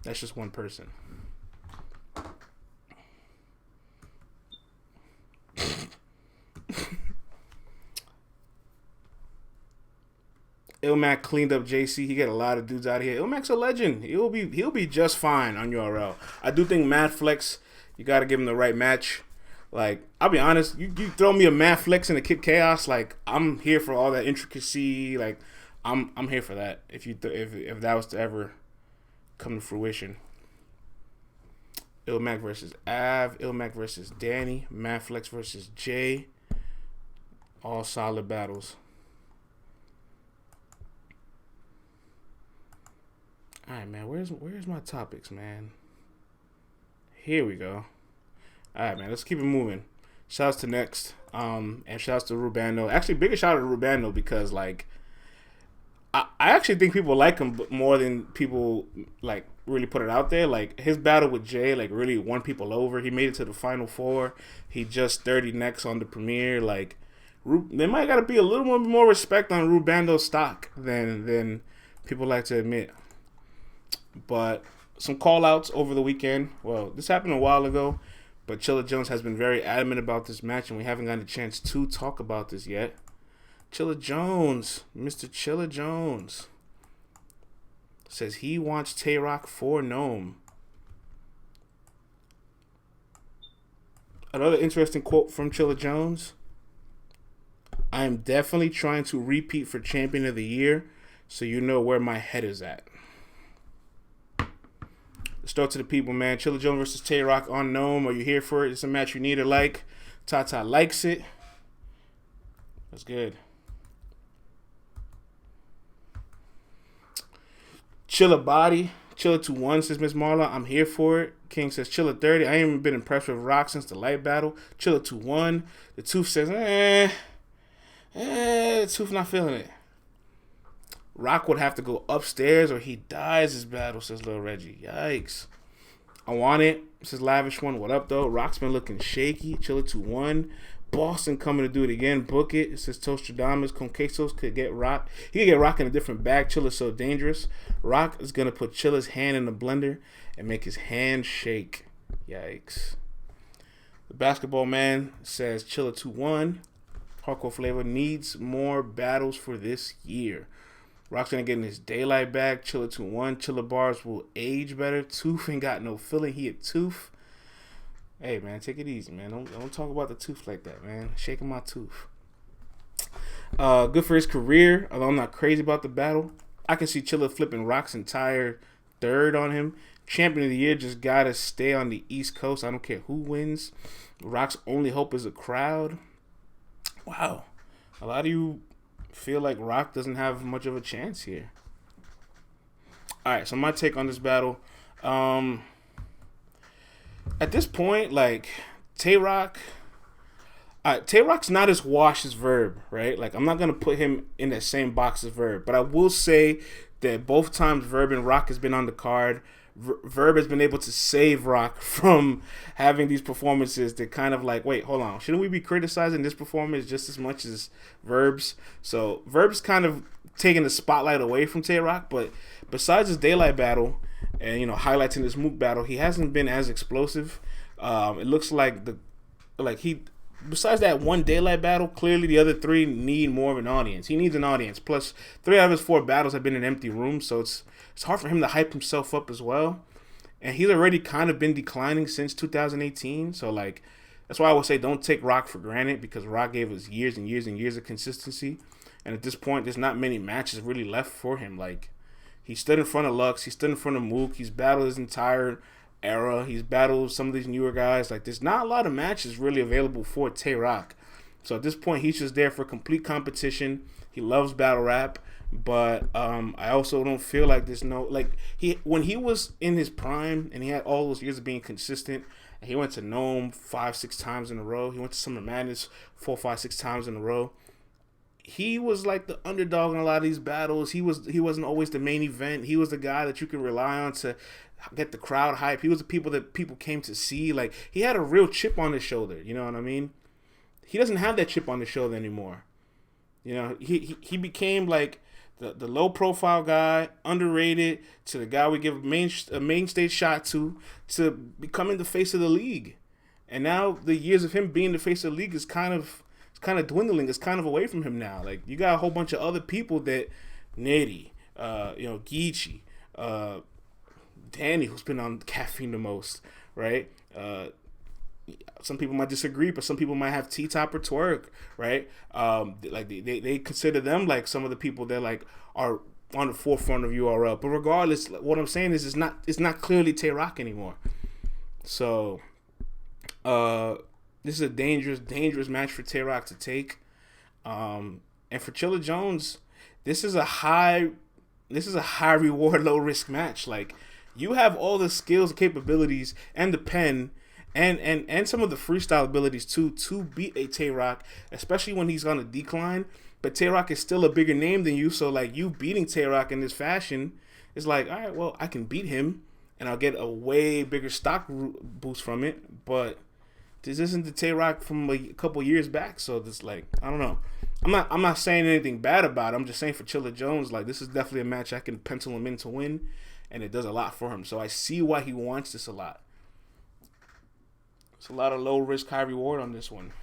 that's just one person. Ilmac cleaned up JC. He got a lot of dudes out of here. Ilmac's a legend. He'll be just fine on URL. I do think Mad Flex, you got to give him the right match. Like, I'll be honest, you throw me a Mad Flex and a Kid Chaos, like, I'm here for all that intricacy. Like, I'm here for that. If that was to ever come to fruition. Ilmac versus Av, Ilmac versus Danny, Mad Flex versus Jay. All solid battles. All right, man. Where's my topics, man? Here we go. All right, man. Let's keep it moving. Shouts to Next. And shouts to Ru Bando. Actually, bigger shout out to Ru Bando because like I actually think people like him more than people like really put it out there. Like his battle with Jay like really won people over. He made it to the final four. He just 30 next on the premiere. Like they might gotta be a little more respect on Ru Bando's stock than people like to admit. But some call outs over the weekend. Well, this happened a while ago, but Chilla Jones has been very adamant about this match, and we haven't gotten a chance to talk about this yet. Chilla Jones, Mr. Chilla Jones, says he wants Tay Roc for Gnome. Another interesting quote from Chilla Jones. I am definitely trying to repeat for Champion of the Year, so you know where my head is at. Let's start to the people, man. Chilla Jones versus Tay Roc on Gnome. Are you here for it? It's a match you need or like. Tata likes it. That's good. Chilla Body. Chilla 2-1 says Miss Marla. I'm here for it. King says Chilla 30. I ain't even been impressed with Roc since the light battle. Chilla 2-1. The Tooth says, the Tooth not feeling it. Roc would have to go upstairs or he dies this battle, says Lil Reggie. Yikes. I want it. Says Lavish One. What up, though? Roc's been looking shaky. Chilla 2-1. Boston coming to do it again. Book it. It says Tostradamus. Conquestos could get Roc. He could get Roc in a different bag. Chilla's so dangerous. Roc is going to put Chilla's hand in the blender and make his hand shake. Yikes. The Basketball Man says Chilla 2-1. Hardcore Flavor needs more battles for this year. Roc's gonna get in his daylight bag. Chilla 2-1. Chilla bars will age better. Tooth ain't got no feeling. He a Tooth. Hey man, take it easy, man. Don't talk about the Tooth like that, man. Shaking my tooth. Good for his career. Although I'm not crazy about the battle, I can see Chilla flipping Roc's entire third on him. Champion of the Year just gotta stay on the East Coast. I don't care who wins. Roc's only hope is a crowd. Wow, a lot of you feel like Roc doesn't have much of a chance here. Alright, so my take on this battle. At this point, like, Tay Roc... Tay Roc's not as washed as Verb, right? Like, I'm not going to put him in that same box as Verb. But I will say that both times Verb and Roc has been on the card, Verb has been able to save Roc from having these performances that kind of like, wait, hold on, shouldn't we be criticizing this performance just as much as Verb's? So Verb's kind of taking the spotlight away from Tay Roc, but besides his daylight battle and, you know, highlights in his Mook battle, he hasn't been as explosive. It looks like besides that one daylight battle, clearly the other three need more of an audience. He needs an audience. Plus, 3 out of his 4 battles have been in empty rooms, so it's hard for him to hype himself up as well. And he's already kind of been declining since 2018. So, like, that's why I would say don't take Roc for granted, because Roc gave us years and years and years of consistency. And at this point, there's not many matches really left for him. Like, he stood in front of Lux. He stood in front of Mook. He's battled his entire era. He's battled some of these newer guys. Like, there's not a lot of matches really available for Tay Roc. So at this point, he's just there for complete competition. He loves battle rap. But I also don't feel like there's no, like, when he was in his prime and he had all those years of being consistent, and he went to Gnome 5-6 times in a row. He went to Summer Madness 4-5-6 times in a row. He was like the underdog in a lot of these battles. He wasn't always the main event. He was the guy that you can rely on to get the crowd hype. He was the people that people came to see. Like, he had a real chip on his shoulder. You know what I mean? He doesn't have that chip on his shoulder anymore. You know, he became like the low profile guy, underrated, to the guy we give a main stage shot to becoming the face of the league. And now the years of him being the face of the league is kind of dwindling. It's kind of away from him now. Like, you got a whole bunch of other people that Nitty, Geechee, Danny, who's been on Caffeine the most, right? Some people might disagree, but some people might have T-Top or Twerk, right? Like they consider them like some of the people that like are on the forefront of URL. But regardless, what I'm saying is it's not clearly Tay Roc anymore. So this is a dangerous match for Tay Roc to take. And for Chilla Jones, this is a high reward, low risk match. Like, you have all the skills and capabilities and the pen and some of the freestyle abilities to beat a Tay Roc, especially when he's on a decline. But Tay Roc is still a bigger name than you, so like you beating Tay Roc in this fashion is like, all right, well, I can beat him and I'll get a way bigger stock boost from it. But this isn't the Tay Roc from a couple years back, so this, like, I don't know. I'm not saying anything bad about it. I'm just saying for Chilla Jones, like, this is definitely a match I can pencil him in to win, and it does a lot for him. So I see why he wants this a lot. It's a lot of low risk, high reward on this one.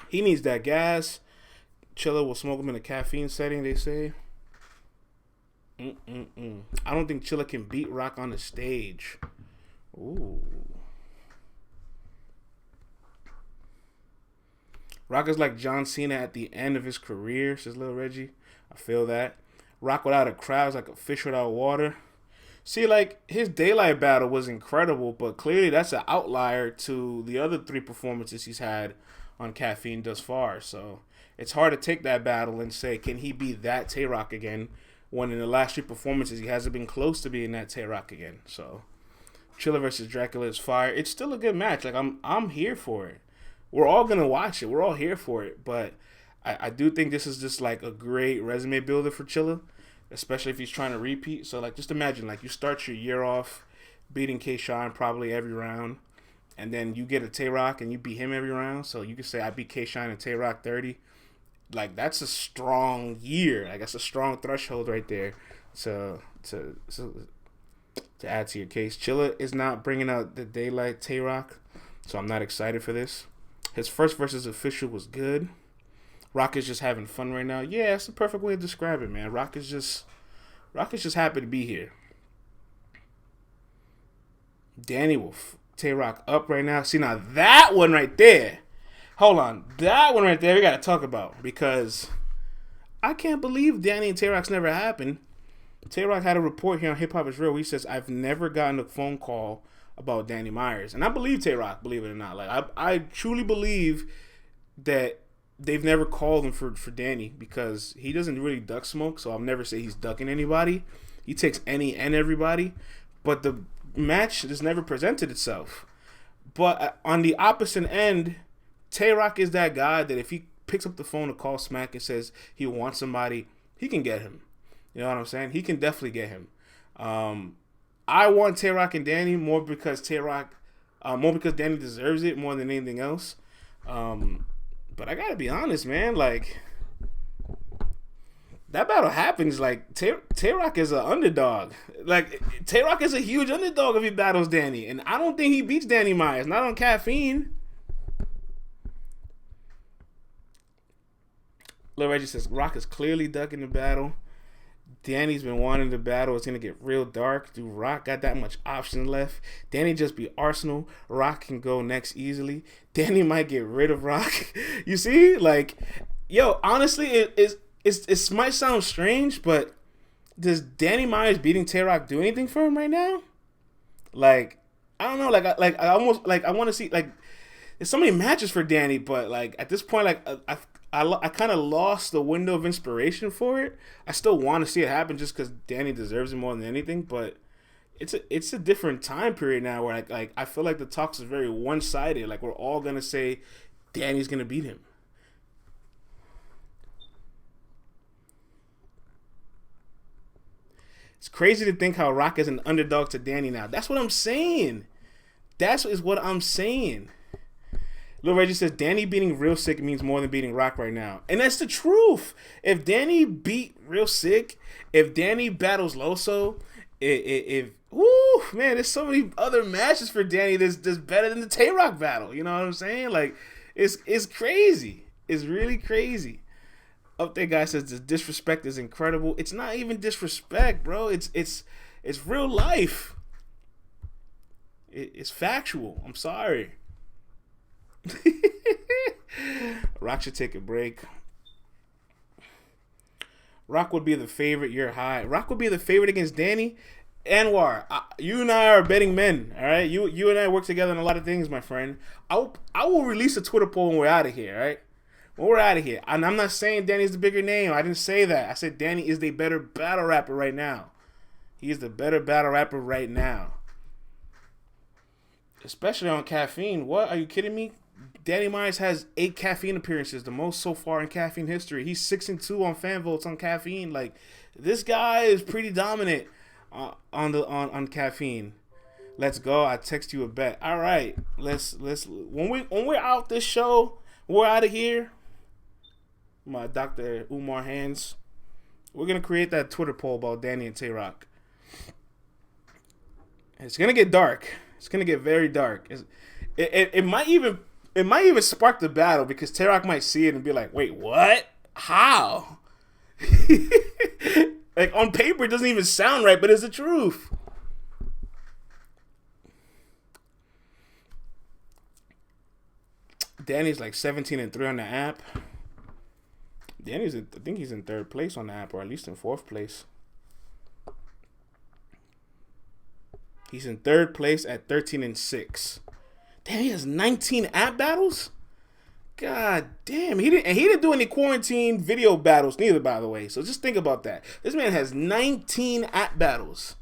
He needs that gas. Chilla will smoke him in a caffeine setting, they say. I don't think Chilla can beat Roc on the stage. Ooh. Roc is like John Cena at the end of his career, says Lil Reggie. I feel that. Roc without a crowd is like a fish without water. See, like, his daylight battle was incredible, but clearly that's an outlier to the other 3 performances he's had on Caffeine thus far. So it's hard to take that battle and say, can he be that Tay Roc again, when in the last 3 performances he hasn't been close to being that Tay Roc again. So Chilla versus Dracula is fire. It's still a good match. Like, I'm here for it. We're all gonna watch it. We're all here for it. But I do think this is just like a great resume builder for Chilla, especially if he's trying to repeat. So, like, just imagine, like, you start your year off beating K-Shine probably every round, and then you get a Tay Roc and you beat him every round. So you could say I beat K-Shine and Tay Roc 30. Like, that's a strong year. Like, that's a strong threshold right there to add to your case. Chilla is not bringing out the daylight Tay Roc, so I'm not excited for this. His first versus official was good. Roc is just having fun right now. Yeah, it's the perfect way to describe it, man. Roc is just happy to be here. Danny will Tay Roc up right now. See, now that one right there. Hold on. That one right there we got to talk about, because I can't believe Danny and Tay Roc's never happened. Tay Roc had a report here on Hip Hop Is Real where he says, I've never gotten a phone call about Danny Myers. And I believe Tay Roc, believe it or not. Like, I truly believe that they've never called him for Danny, because he doesn't really duck smoke, so I'll never say he's ducking anybody. He takes any and everybody. But the match has never presented itself. But on the opposite end, Tay Roc is that guy that if he picks up the phone to call Smack and says he wants somebody, he can get him. You know what I'm saying? He can definitely get him. I want Tay Roc and Danny more because Danny deserves it more than anything else. But I gotta be honest, man. Like, that battle happens. Like, Tay Roc is an underdog. Like, Tay Roc is a huge underdog if he battles Danny, and I don't think he beats Danny Myers. Not on Caffeine. Lil Reggie says Roc is clearly ducking the battle. Danny's been wanting the battle. It's going to get real dark. Do Roc got that much option left? Danny just beat Arsenal. Roc can go next easily. Danny might get rid of Roc. You see? Like, yo, honestly, it might sound strange, but does Danny Myers beating Tay Roc do anything for him right now? Like, I don't know. I almost, like, I want to see, like, there's so many matches for Danny, but, like, at this point, like, I kind of lost the window of inspiration for it. I still want to see it happen just because Danny deserves it more than anything, but it's a different time period now where I feel like the talks is very one-sided. Like, we're all gonna say Danny's gonna beat him. It's crazy to think how Roc is an underdog to Danny now. That's what I'm saying. That is what I'm saying. Lil Reggie says Danny beating Real Sick means more than beating Roc right now. And that's the truth. If Danny beat Real Sick, if Danny battles Loso, woo, man, there's so many other matches for Danny that's better than the Tay Roc battle. You know what I'm saying? Like, it's crazy. It's really crazy. Up there, guy says the disrespect is incredible. It's not even disrespect, bro. It's real life. It's factual. I'm sorry. Roc should take a break. Roc would be the favorite. You're high. Roc would be the favorite against Danny. Anwar, you and I are betting men, all right? You and I work together on a lot of things, my friend. I will release a Twitter poll when we're out of here, all right? When we're out of here. And I'm not saying Danny's the bigger name. I didn't say that. I said Danny is the better battle rapper right now. He is the better battle rapper right now. Especially on Caffeine. What? Are you kidding me? Danny Myers has 8 Caffeine appearances, the most so far in Caffeine history. He's 6-2 on fan votes on Caffeine. Like, this guy is pretty dominant on Caffeine. Let's go. I text you a bet. All right. Let's when we're out this show, we're out of here. My Dr. Umar hands. We're gonna create that Twitter poll about Danny and Tay Roc. It's gonna get dark. It's gonna get very dark. It might even spark the battle because Tay Roc might see it and be like, "Wait, what? How?" Like, on paper, it doesn't even sound right, but it's the truth. Danny's like 17-3 on the app. I think he's in 3rd place on the app, or at least in 4th place. He's in 3rd place at 13-6. Damn, he has 19 app battles? God damn. He didn't do any quarantine video battles neither, by the way. So just think about that. This man has 19 app battles.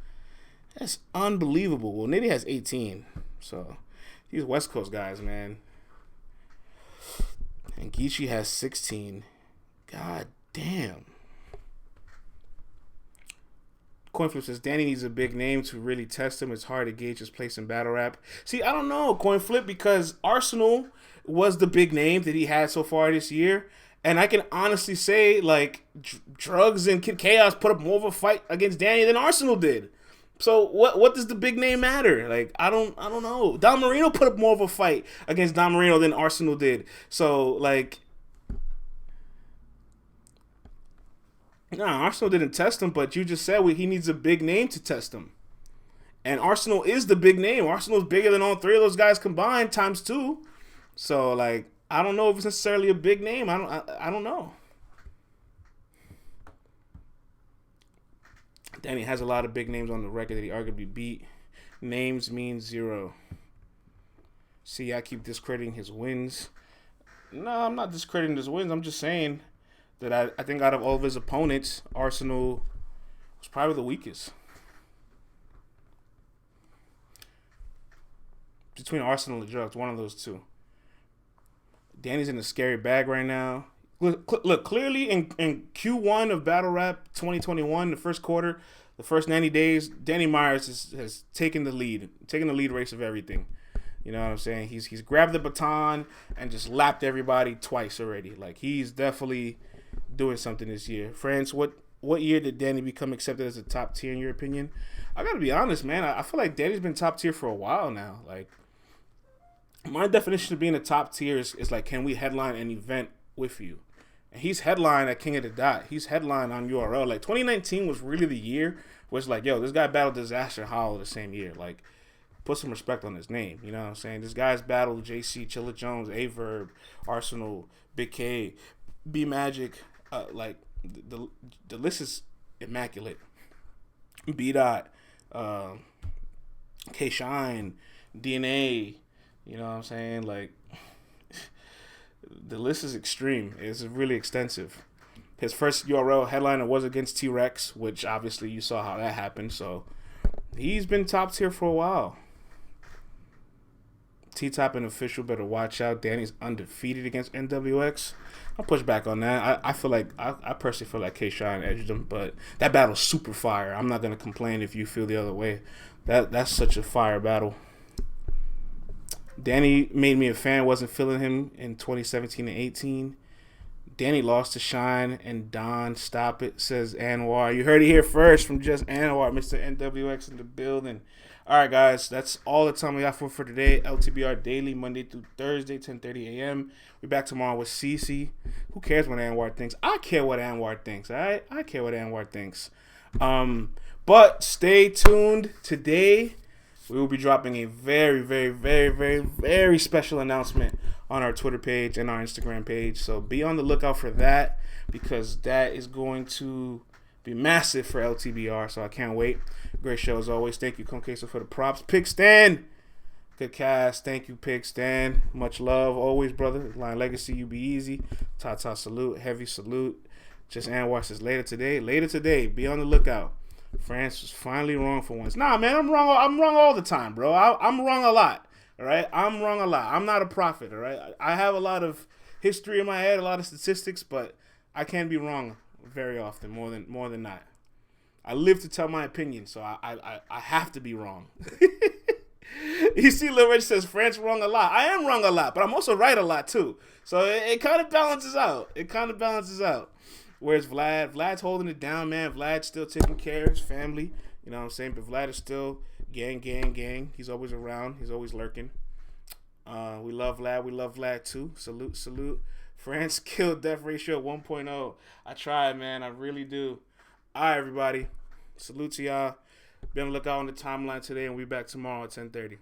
That's unbelievable. Well, Nitty has 18. So these West Coast guys, man. And Geechee has 16. God damn. Coinflip says Danny needs a big name to really test him. It's hard to gauge his place in battle rap. See, I don't know, Coinflip, because Arsenal was the big name that he had so far this year. And I can honestly say, like, Drugs and Kid Chaos put up more of a fight against Danny than Arsenal did. So what does the big name matter? Like, I don't know. Don Marino put up more of a fight against Don Marino than Arsenal did. So, like, Arsenal didn't test him, but you just said he needs a big name to test him. And Arsenal is the big name. Arsenal's bigger than all 3 of those guys combined times 2. So, like, I don't know if it's necessarily a big name. I don't know. Danny has a lot of big names on the record that he arguably beat. Names mean 0. See, I keep discrediting his wins. No, I'm not discrediting his wins. I'm just saying that I think out of all of his opponents, Arsenal was probably the weakest. Between Arsenal and Drugs, one of those two. Danny's in a scary bag right now. Look, clearly in Q1 of Battle Rap 2021, the first quarter, the first 90 days, Danny Myers has taken the lead race of everything. You know what I'm saying? He's grabbed the baton and just lapped everybody twice already. Like, he's definitely doing something this year. Friends, what year did Danny become accepted as a top tier in your opinion? I gotta be honest, man. I feel like Danny's been top tier for a while now. Like, my definition of being a top tier is like, can we headline an event with you? And he's headlined at King of the Dot. He's headlined on URL. Like, 2019 was really the year where it's like, yo, this guy battled Disaster and Hollow the same year. Like, put some respect on his name. You know what I'm saying? This guy's battled JC, Chilla Jones, Averb, Arsenal, Big K, B Magic. Like, the list is immaculate. B Dot, K Shine, DNA. You know what I'm saying? Like, the list is extreme. It's really extensive. His first URL headliner was against T-Rex, which obviously you saw how that happened. So he's been top tier for a while. T-Top and Official better watch out. Danny's undefeated against NWX. I'll push back on that. I feel like I personally feel like K-Shine edged him, but that battle's super fire. I'm not gonna complain if you feel the other way. That's such a fire battle. Danny made me a fan. Wasn't feeling him in 2017 and 18. Danny lost to Shine and Don. Stop it, says Anwar. You heard it here first from just Anwar, Mr. NWX in the building. All right, guys, that's all the time we got for today. LTBR Daily, Monday through Thursday, 10:30 a.m. We're back tomorrow with Cece. Who cares what Anwar thinks? I care what Anwar thinks, all right? I care what Anwar thinks. But stay tuned. Today, we will be dropping a very, very, very, very, very special announcement on our Twitter page and our Instagram page. So be on the lookout for that, because that is going to be massive for LTBR, so I can't wait. Great show as always. Thank you, Conqueso, for the props. Pick Stan. Good cast. Thank you, Pick Stan. Much love. Always, brother. Line Legacy, you be easy. Tata salute. Heavy salute. Just Anwar says later today. Later today. Be on the lookout. France was finally wrong for once. Nah, man, I'm wrong. I'm wrong all the time, bro. I'm wrong a lot. All right? I'm wrong a lot. I'm not a prophet, all right? I have a lot of history in my head, a lot of statistics, but I can be wrong very often, more than not. I live to tell my opinion, so I have to be wrong. You see, Lil Rich says France wrong a lot. I am wrong a lot, but I'm also right a lot too. So it kind of balances out. Whereas Vlad's holding it down, man. Vlad's still taking care of his family. You know what I'm saying? But Vlad is still gang. He's always around. He's always lurking. We love Vlad. We love Vlad too. Salute. France killed death ratio 1.0. I tried, man. I really do. All right, everybody. Salute to y'all. Be on the lookout on the timeline today, and we'll be back tomorrow at 10:30.